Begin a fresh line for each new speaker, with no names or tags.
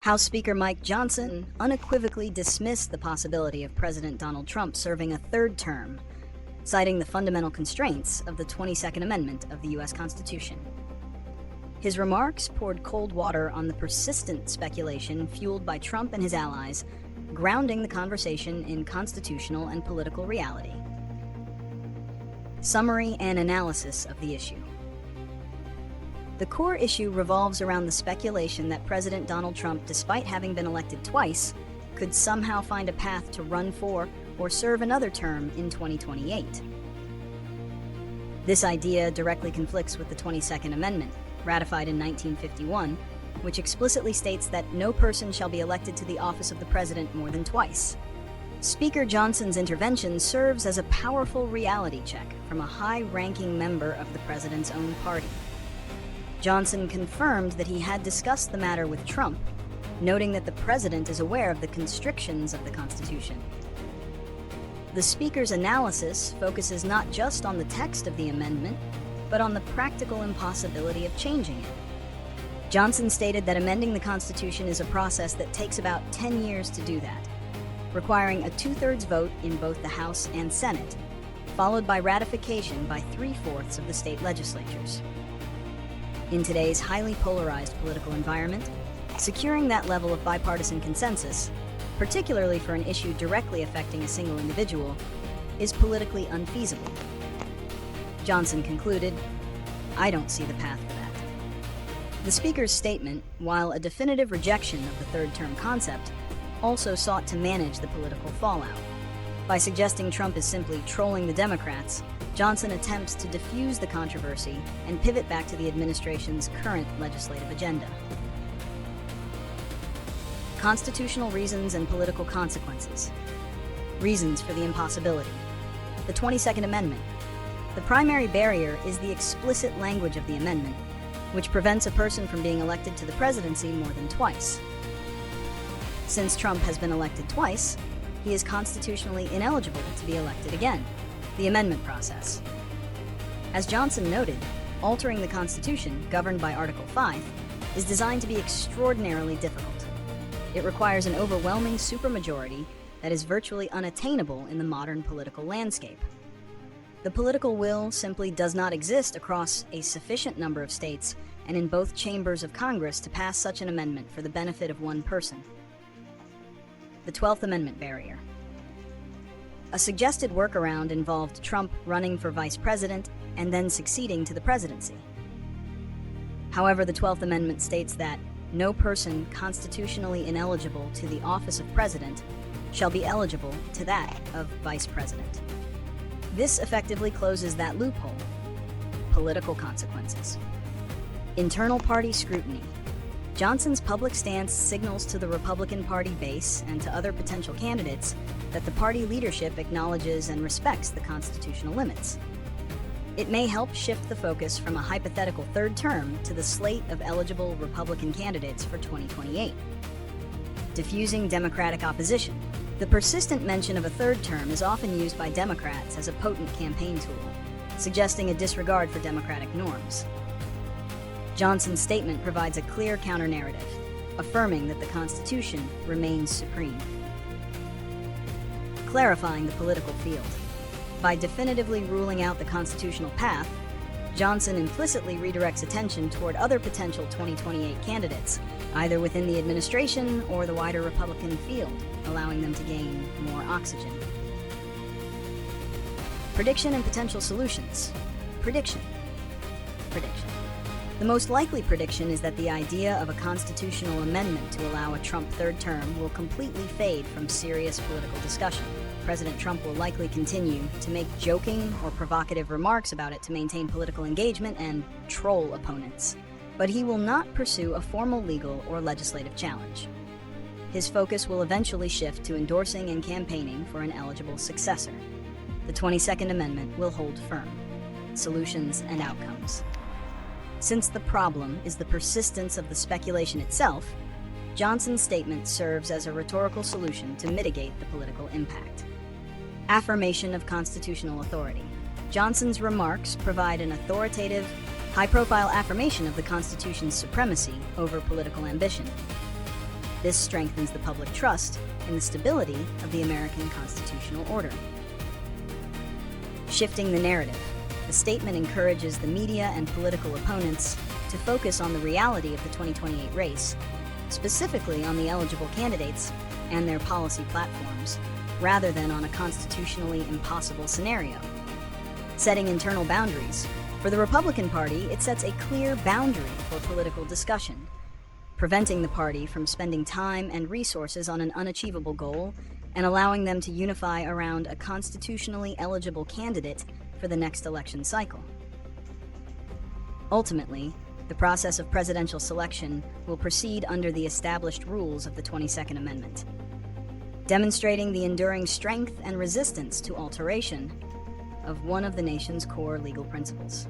House Speaker Mike Johnson unequivocally dismissed the possibility of President Donald Trump serving a third term, citing the fundamental constraints of the 22nd Amendment of the U.S. Constitution. His remarks poured cold water on the persistent speculation fueled by Trump and his allies, grounding the conversation in constitutional and political reality. Summary and analysis of the issue. The core issue revolves around the speculation that President Donald Trump, despite having been elected twice, could somehow find a path to run for or serve another term in 2028. This idea directly conflicts with the 22nd Amendment, ratified in 1951, which explicitly states that no person shall be elected to the office of the president more than twice. Speaker Johnson's intervention serves as a powerful reality check from a high-ranking member of the president's own party. Johnson confirmed that he had discussed the matter with Trump, noting that the president is aware of the constrictions of the Constitution. The Speaker's analysis focuses not just on the text of the amendment, but on the practical impossibility of changing it. Johnson stated that amending the Constitution is a process that takes about 10 years to do that, requiring a two-thirds vote in both the House and Senate, followed by ratification by 3/4 of the state legislatures. In today's highly polarized political environment, securing that level of bipartisan consensus, particularly for an issue directly affecting a single individual, is politically unfeasible. Johnson concluded, "I don't see the path for that." The Speaker's statement, while a definitive rejection of the third-term concept, also sought to manage the political fallout. By suggesting Trump is simply trolling the Democrats, Johnson attempts to diffuse the controversy and pivot back to the administration's current legislative agenda. Constitutional reasons and political consequences. Reasons for the impossibility. The 22nd Amendment. The primary barrier is the explicit language of the amendment, which prevents a person from being elected to the presidency more than twice. Since Trump has been elected twice, he is constitutionally ineligible to be elected again. The amendment process. As Johnson noted, altering the Constitution, governed by Article 5, is designed to be extraordinarily difficult. It requires an overwhelming supermajority that is virtually unattainable in the modern political landscape. The political will simply does not exist across a sufficient number of states and in both chambers of Congress to pass such an amendment for the benefit of one person. The 12th Amendment barrier. A suggested workaround involved Trump running for vice president and then succeeding to the presidency. However, the 12th Amendment states that no person constitutionally ineligible to the office of president shall be eligible to that of vice president. This effectively closes that loophole. Political consequences. Internal party scrutiny. Johnson's public stance signals to the Republican Party base and to other potential candidates that the party leadership acknowledges and respects the constitutional limits. It may help shift the focus from a hypothetical third term to the slate of eligible Republican candidates for 2028. Diffusing Democratic opposition. The persistent mention of a third term is often used by Democrats as a potent campaign tool, suggesting a disregard for democratic norms. Johnson's statement provides a clear counter-narrative, affirming that the Constitution remains supreme. Clarifying the political field. By definitively ruling out the constitutional path, Johnson implicitly redirects attention toward other potential 2028 candidates, either within the administration or the wider Republican field, allowing them to gain more oxygen. Prediction and potential solutions. Prediction. The most likely prediction is that the idea of a constitutional amendment to allow a Trump third term will completely fade from serious political discussion. President Trump will likely continue to make joking or provocative remarks about it to maintain political engagement and troll opponents, but he will not pursue a formal legal or legislative challenge. His focus will eventually shift to endorsing and campaigning for an eligible successor. The 22nd Amendment will hold firm. Solutions and outcomes. Since the problem is the persistence of the speculation itself, Johnson's statement serves as a rhetorical solution to mitigate the political impact. Affirmation of constitutional authority. Johnson's remarks provide an authoritative, high-profile affirmation of the Constitution's supremacy over political ambition. This strengthens the public trust in the stability of the American constitutional order. Shifting the narrative, the statement encourages the media and political opponents to focus on the reality of the 2028 race, specifically on the eligible candidates and their policy platforms, rather than on a constitutionally impossible scenario. Setting internal boundaries. For the Republican Party, it sets a clear boundary for political discussion, preventing the party from spending time and resources on an unachievable goal and allowing them to unify around a constitutionally eligible candidate for the next election cycle. Ultimately, the process of presidential selection will proceed under the established rules of the 22nd Amendment, demonstrating the enduring strength and resistance to alteration of one of the nation's core legal principles.